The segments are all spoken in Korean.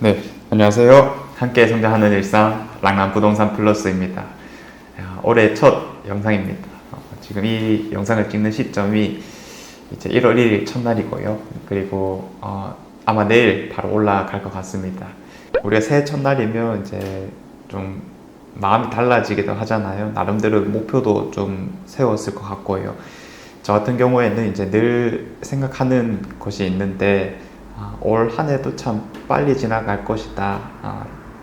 네, 안녕하세요. 함께 성장하는 일상 랑남부동산 플러스입니다. 올해 첫 영상입니다. 지금 이 영상을 찍는 시점이 이제 1월 1일 첫날이고요. 그리고 아마 내일 바로 올라갈 것 같습니다. 우리가 새해 첫날이면 이제 좀 마음이 달라지기도 하잖아요. 나름대로 목표도 좀 세웠을 것 같고요. 저 같은 경우에는 이제 늘 생각하는 것이 있는데 올 한 해도 참 빨리 지나갈 것이다.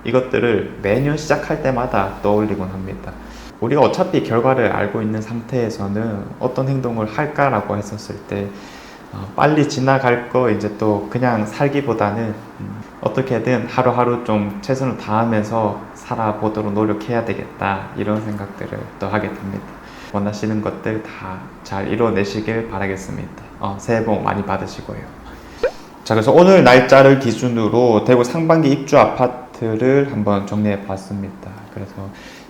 이것들을 매년 시작할 때마다 떠올리곤 합니다. 우리가 어차피 결과를 알고 있는 상태에서는 어떤 행동을 할까라고 했었을 때 빨리 지나갈 거 이제 또 그냥 살기보다는 어떻게든 하루하루 좀 최선을 다하면서 살아보도록 노력해야 되겠다, 이런 생각들을 또 하게 됩니다. 원하시는 것들 다 잘 이뤄내시길 바라겠습니다. 새해 복 많이 받으시고요. 자, 그래서 오늘 날짜를 기준으로 대구 상반기 입주 아파트를 한번 정리해 봤습니다. 그래서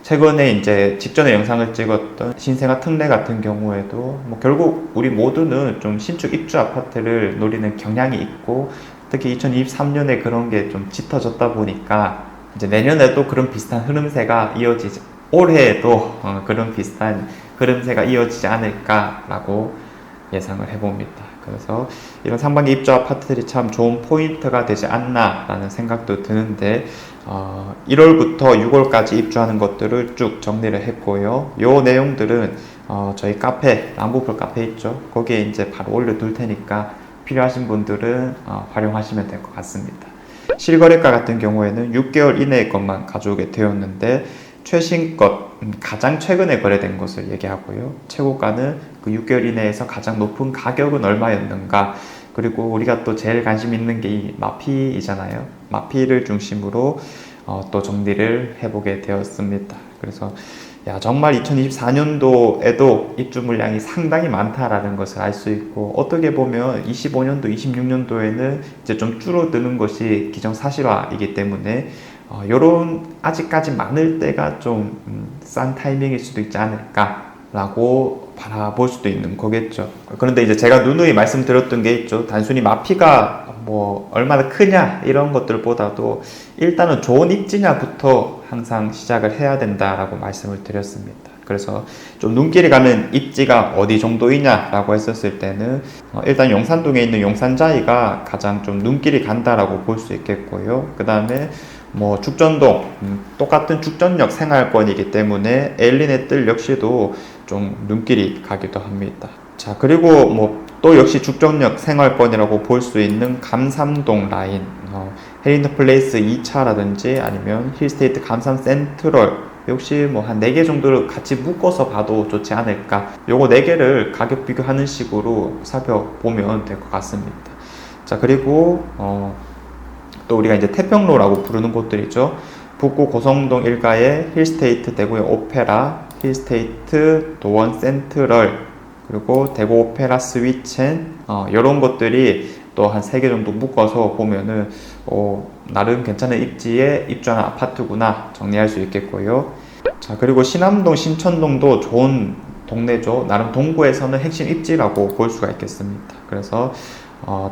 최근에 이제 직전에 영상을 찍었던 신생아 특례 같은 경우에도 결국 우리 모두는 좀 신축 입주 아파트를 노리는 경향이 있고, 특히 2023년에 그런 게 좀 짙어졌다 보니까 이제 내년에도 그런 비슷한 흐름세가 이어지지, 올해에도 그런 비슷한 흐름세가 이어지지 않을까라고 예상을 해봅니다. 그래서 이런 상반기 입주 아파트들이 참 좋은 포인트가 되지 않나 라는 생각도 드는데 1월부터 6월까지 입주하는 것들을 쭉 정리를 했고요. 요 내용들은 저희 카페, 랑부풀 카페 있죠? 거기에 이제 바로 올려둘 테니까 필요하신 분들은 활용하시면 될 것 같습니다. 실거래가 같은 경우에는 6개월 이내의 것만 가져오게 되었는데, 최신껏 가장 최근에 거래된 것을 얘기하고요. 최고가는 그 6개월 이내에서 가장 높은 가격은 얼마였는가, 그리고 우리가 또 제일 관심 있는 게 이 마피이잖아요. 마피를 중심으로 또 정리를 해보게 되었습니다. 그래서 정말 2024년도에도 입주 물량이 상당히 많다라는 것을 알 수 있고, 어떻게 보면 25년도, 26년도에는 이제 좀 줄어드는 것이 기정사실화이기 때문에 요런 아직까지 많을 때가 좀 싼 타이밍일 수도 있지 않을까 라고 바라볼 수도 있는 거겠죠. 그런데 이제 제가 누누이 말씀드렸던 게 있죠. 단순히 마피가 얼마나 크냐 이런 것들보다도 일단은 좋은 입지냐부터 항상 시작을 해야 된다라고 말씀을 드렸습니다. 그래서 좀 눈길이 가는 입지가 어디 정도이냐 라고 했었을 때는 일단 용산동에 있는 용산자이가 가장 좀 눈길이 간다라고 볼 수 있겠고요. 그 다음에 죽전동, 똑같은 죽전역 생활권이기 때문에 에일리네 뜰 역시도 좀 눈길이 가기도 합니다. 자, 그리고 또 역시 죽전역 생활권이라고 볼 수 있는 감삼동 라인, 해리턴 플레이스 2차라든지 아니면 힐스테이트 감삼 센트럴, 역시 한 4개 정도를 같이 묶어서 봐도 좋지 않을까. 요거 4개를 가격 비교하는 식으로 살펴보면 될 것 같습니다. 자, 그리고 또 우리가 이제 태평로라고 부르는 곳들이죠. 북구 고성동 일가의 힐스테이트 대구의 오페라, 힐스테이트 도원 센트럴, 그리고 대구 오페라 스위첸, 이런 것들이 또 한 3개 정도 묶어서 보면은 나름 괜찮은 입지에 입주하는 아파트구나 정리할 수 있겠고요. 자, 그리고 신암동, 신천동도 좋은 동네죠. 나름 동구에서는 핵심 입지라고 볼 수가 있겠습니다. 그래서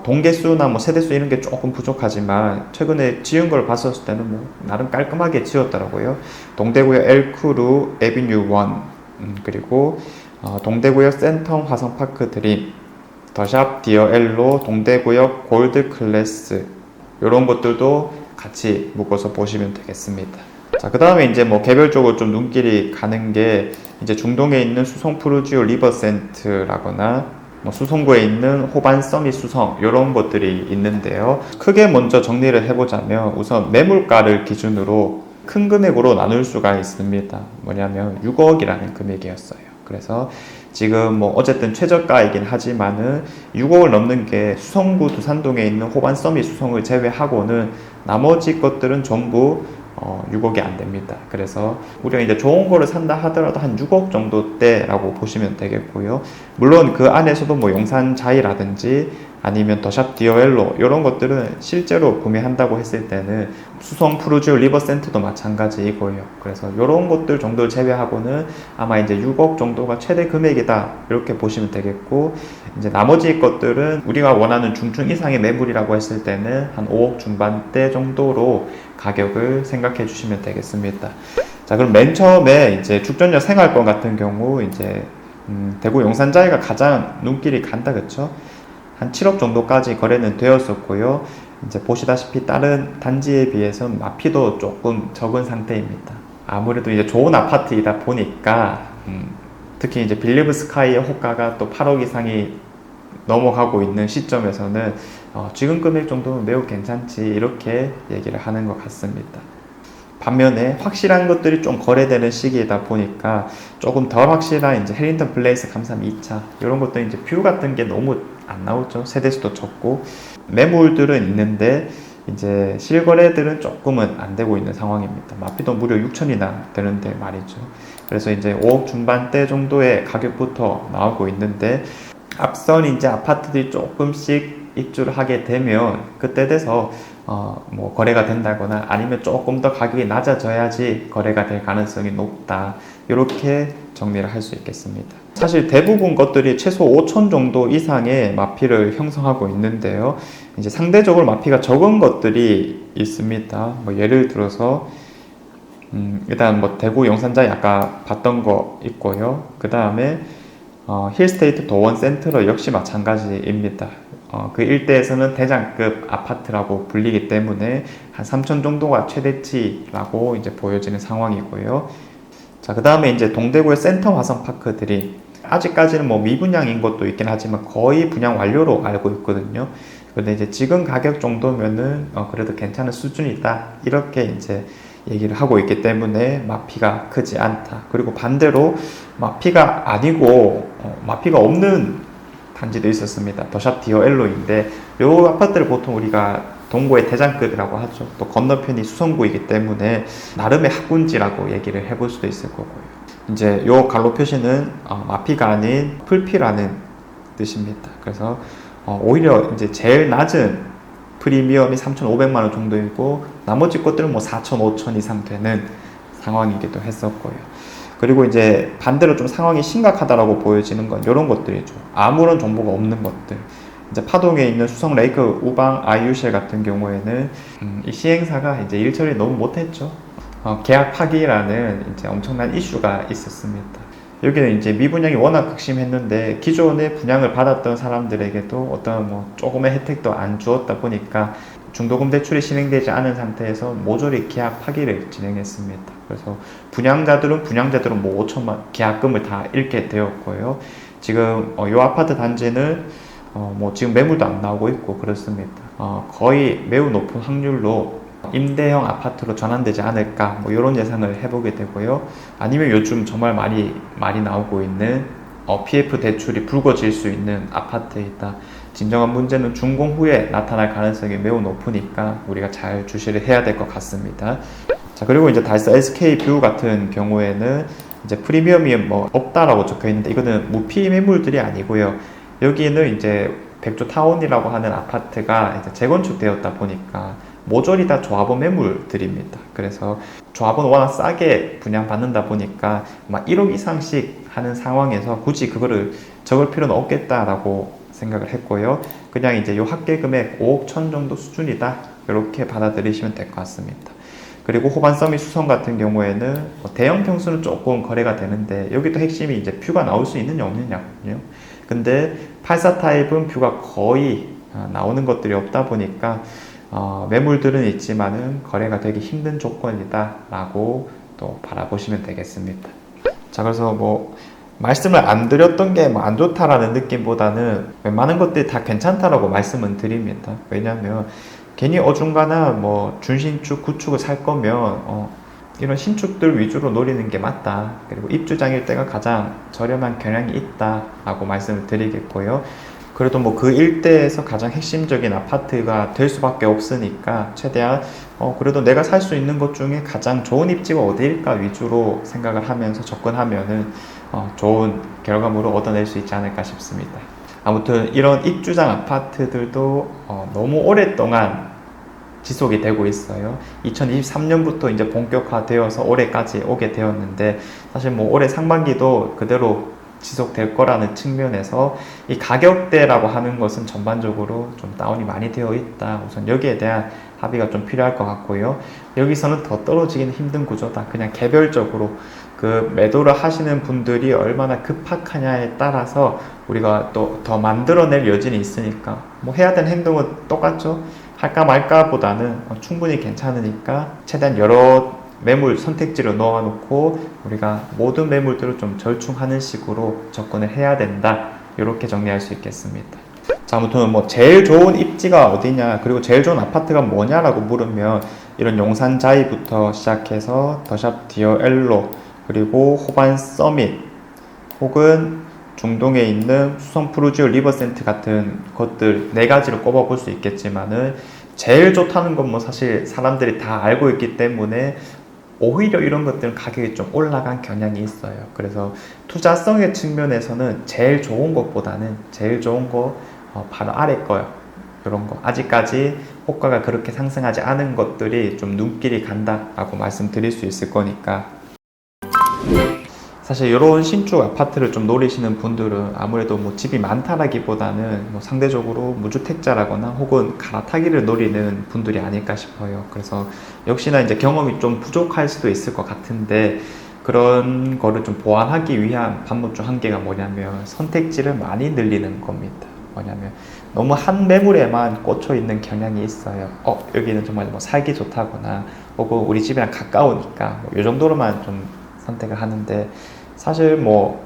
동개수나 세대수 이런 게 조금 부족하지만 최근에 지은 걸 봤었을 때는 나름 깔끔하게 지었더라고요. 동대구역 엘크루 에비뉴 1, 그리고 동대구역 센텀 화성파크 드림, 더샵 디어 엘로, 동대구역 골드 클래스, 이런 것들도 같이 묶어서 보시면 되겠습니다. 자, 그 다음에 이제 개별적으로 좀 눈길이 가는 게 이제 중동에 있는 수성 푸르지오 리버센트라거나 수성구에 있는 호반 서밋 수성, 이런 것들이 있는데요. 크게 먼저 정리를 해보자면 우선 매물가를 기준으로 큰 금액으로 나눌 수가 있습니다. 뭐냐면 6억이라는 금액이었어요. 그래서 지금 어쨌든 최저가이긴 하지만은 6억을 넘는 게 수성구 두산동에 있는 호반 서밋 수성을 제외하고는 나머지 것들은 전부 6억이 안 됩니다. 그래서 우리가 이제 좋은 거를 산다 하더라도 한 6억 정도대라고 보시면 되겠고요. 물론 그 안에서도 용산자이라든지 아니면 더샵 디어웰로 이런 것들은 실제로 구매한다고 했을 때는 수성 푸르지오 리버센트도 마찬가지이고요. 그래서 이런 것들 정도를 제외하고는 아마 이제 6억 정도가 최대 금액이다 이렇게 보시면 되겠고, 이제 나머지 것들은 우리가 원하는 중증 이상의 매물이라고 했을 때는 한 5억 중반대 정도로 가격을 생각해 주시면 되겠습니다. 자, 그럼 맨 처음에 이제 죽전녀 생활권 같은 경우 이제 대구 용산자이가 가장 눈길이 간다, 그쵸? 한 7억 정도까지 거래는 되었었고요. 이제 보시다시피 다른 단지에 비해서는 마피도 조금 적은 상태입니다. 아무래도 이제 좋은 아파트이다 보니까 특히 이제 빌리브 스카이의 호가가 또 8억 이상이 넘어가고 있는 시점에서는 지금 금액 정도는 매우 괜찮지 이렇게 얘기를 하는 것 같습니다. 반면에 확실한 것들이 좀 거래되는 시기이다 보니까 조금 덜 확실한 이제 해링턴 플레이스 감삼 2차 이런 것도 이제 뷰 같은 게 너무 안 나오죠. 세대수도 적고 매물들은 있는데 이제 실거래들은 조금은 안 되고 있는 상황입니다. 마피도 무려 6천이나 되는데 말이죠. 그래서 이제 5억 중반대 정도의 가격부터 나오고 있는데, 앞선 이제 아파트들이 조금씩 입주를 하게 되면 그때 돼서 뭐 거래가 된다거나 아니면 조금 더 가격이 낮아져야지 거래가 될 가능성이 높다, 이렇게 정리를 할 수 있겠습니다. 사실 대부분 것들이 최소 5천 정도 이상의 마피를 형성하고 있는데요. 이제 상대적으로 마피가 적은 것들이 있습니다. 뭐 예를 들어서 일단 뭐 대구 용산자이 아까 봤던 거 있고요. 그 다음에 힐스테이트 도원 센트럴 역시 마찬가지입니다. 그 일대에서는 대장급 아파트라고 불리기 때문에 한 3천 정도가 최대치라고 이제 보여지는 상황이고요. 자, 그 다음에 이제 동대구의 센터 화성파크들이 아직까지는 뭐 미분양인 것도 있긴 하지만 거의 분양 완료로 알고 있거든요. 근데 이제 지금 가격 정도면은 그래도 괜찮은 수준이다, 이렇게 이제 얘기를 하고 있기 때문에 마피가 크지 않다. 그리고 반대로 마피가 아니고 마피가 없는 단지도 있었습니다. 더샵 디어엘로인데 이 아파트를 보통 우리가 동구의 대장급이라고 하죠. 또 건너편이 수성구이기 때문에 나름의 학군지라고 얘기를 해볼 수도 있을 거고요. 이제 요 갈로 표시는 마피가 아닌 풀피라는 뜻입니다. 그래서 오히려 이제 제일 낮은 프리미엄이 3,500만 원 정도이고 나머지 것들은 뭐 4,000, 5,000 이상 되는 상황이기도 했었고요. 그리고 이제 반대로 좀 상황이 심각하다라고 보여지는 건 이런 것들이죠. 아무런 정보가 없는 것들. 이제 파동에 있는 수성 레이크 우방 아이유쉘 같은 경우에는 이 시행사가 이제 일 처리 너무 못했죠. 계약 파기라는 이제 엄청난 이슈가 있었습니다. 여기는 이제 미분양이 워낙 극심했는데 기존에 분양을 받았던 사람들에게도 어떤 뭐 조금의 혜택도 안 주었다 보니까 중도금 대출이 진행되지 않은 상태에서 모조리 계약 파기를 진행했습니다. 그래서 분양자들은 뭐 5천만 계약금을 다 잃게 되었고요. 지금 이 아파트 단지는 뭐 지금 매물도 안 나오고 있고 그렇습니다. 거의 매우 높은 확률로 임대형 아파트로 전환되지 않을까, 뭐 이런 예상을 해보게 되고요. 아니면 요즘 정말 많이 나오고 있는 PF 대출이 불거질 수 있는 아파트이다. 진정한 문제는 준공 후에 나타날 가능성이 매우 높으니까 우리가 잘 주시를 해야 될 것 같습니다. 자, 그리고 이제 달서 SK뷰 같은 경우에는 이제 프리미엄이 뭐 없다라고 적혀 있는데 이거는 무피 매물들이 아니고요. 여기는 이제 백조타운이라고 하는 아파트가 이제 재건축되었다 보니까 모조리 다 조합원 매물들입니다. 그래서 조합원 워낙 싸게 분양받는다 보니까 막 1억 이상씩 하는 상황에서 굳이 그거를 적을 필요는 없겠다라고 생각을 했고요. 그냥 이제 요 합계 금액 5억 천 정도 수준이다, 이렇게 받아들이시면 될 것 같습니다. 그리고 호반 서밋 수성 같은 경우에는 대형 평수는 조금 거래가 되는데 여기도 핵심이 이제 뷰가 나올 수 있느냐 없느냐거든요. 근데 84 타입은 뷰가 거의 나오는 것들이 없다 보니까 매물들은 있지만은 거래가 되기 힘든 조건이다 라고 또 바라보시면 되겠습니다. 자, 그래서 뭐 말씀을 안 드렸던 게 뭐 안 좋다라는 느낌보다는 웬만한 것들이 다 괜찮다라고 말씀은 드립니다. 왜냐하면 괜히 어중간한 뭐 준신축, 구축을 살 거면 이런 신축들 위주로 노리는 게 맞다. 그리고 입주장일 때가 가장 저렴한 경향이 있다 라고 말씀을 드리겠고요. 그래도 뭐 그 일대에서 가장 핵심적인 아파트가 될 수밖에 없으니까 최대한 그래도 내가 살 수 있는 것 중에 가장 좋은 입지가 어디일까 위주로 생각을 하면서 접근하면은 좋은 결과물을 얻어낼 수 있지 않을까 싶습니다. 아무튼 이런 입주장 아파트들도 너무 오랫동안 지속이 되고 있어요. 2023년부터 이제 본격화되어서 올해까지 오게 되었는데, 사실 뭐 올해 상반기도 그대로 지속될 거라는 측면에서 이 가격대라고 하는 것은 전반적으로 좀 다운이 많이 되어 있다. 우선 여기에 대한 합의가 좀 필요할 것 같고요. 여기서는 더 떨어지기는 힘든 구조다. 그냥 개별적으로 그 매도를 하시는 분들이 얼마나 급박하냐에 따라서 우리가 또 더 만들어낼 여지는 있으니까 뭐 해야 되는 행동은 똑같죠. 할까 말까 보다는 충분히 괜찮으니까 최대한 여러 매물 선택지를 넣어놓고 우리가 모든 매물들을 좀 절충하는 식으로 접근을 해야 된다. 이렇게 정리할 수 있겠습니다. 자, 아무튼 뭐 제일 좋은 입지가 어디냐, 그리고 제일 좋은 아파트가 뭐냐라고 물으면 이런 용산 자이부터 시작해서 더샵 디어 엘로, 그리고 호반 서밋, 혹은 중동에 있는 수성 푸르지오 리버센트 같은 것들 네 가지를 꼽아볼 수 있겠지만은, 제일 좋다는 건 뭐 사실 사람들이 다 알고 있기 때문에 오히려 이런 것들은 가격이 좀 올라간 경향이 있어요. 그래서 투자성의 측면에서는 제일 좋은 것보다는 제일 좋은 거 바로 아래 거요. 이런 거 아직까지 호가가 그렇게 상승하지 않은 것들이 좀 눈길이 간다라고 말씀드릴 수 있을 거니까. 사실 이런 신축 아파트를 좀 노리시는 분들은 아무래도 뭐 집이 많다라기보다는 뭐 상대적으로 무주택자라거나 혹은 갈아타기를 노리는 분들이 아닐까 싶어요. 그래서 역시나 이제 경험이 좀 부족할 수도 있을 것 같은데, 그런 거를 좀 보완하기 위한 방법 중 한 개가 뭐냐면 선택지를 많이 늘리는 겁니다. 뭐냐면 너무 한 매물에만 꽂혀 있는 경향이 있어요. 여기는 정말 뭐 살기 좋다거나 혹은 우리 집이랑 가까우니까 뭐이 정도로만 좀 선택을 하는데, 사실 뭐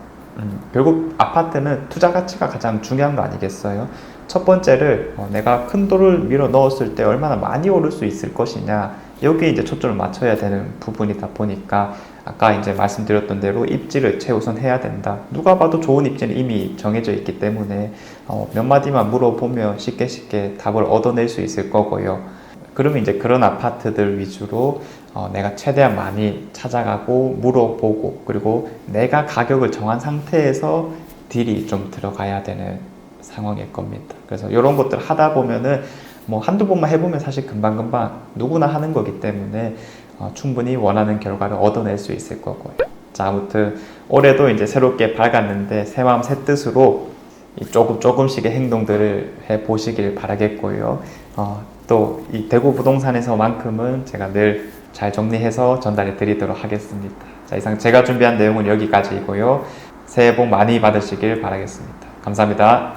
결국 아파트는 투자 가치가 가장 중요한 거 아니겠어요? 첫 번째를 내가 큰 돈을 밀어 넣었을 때 얼마나 많이 오를 수 있을 것이냐, 여기에 이제 초점을 맞춰야 되는 부분이다 보니까 아까 이제 말씀드렸던 대로 입지를 최우선 해야 된다. 누가 봐도 좋은 입지는 이미 정해져 있기 때문에 몇 마디만 물어보면 쉽게 답을 얻어낼 수 있을 거고요. 그러면 이제 그런 아파트들 위주로 내가 최대한 많이 찾아가고 물어보고, 그리고 내가 가격을 정한 상태에서 딜이 좀 들어가야 되는 상황일 겁니다. 그래서 이런 것들 하다 보면은 뭐 한두 번만 해보면 사실 금방금방 누구나 하는 거기 때문에 충분히 원하는 결과를 얻어낼 수 있을 거고요. 자, 아무튼 올해도 이제 새롭게 밝았는데 새 마음 새 뜻으로 조금씩의 행동들을 해 보시길 바라겠고요. 또 이 대구 부동산에서만큼은 제가 늘 잘 정리해서 전달해 드리도록 하겠습니다. 자, 이상 제가 준비한 내용은 여기까지이고요. 새해 복 많이 받으시길 바라겠습니다. 감사합니다.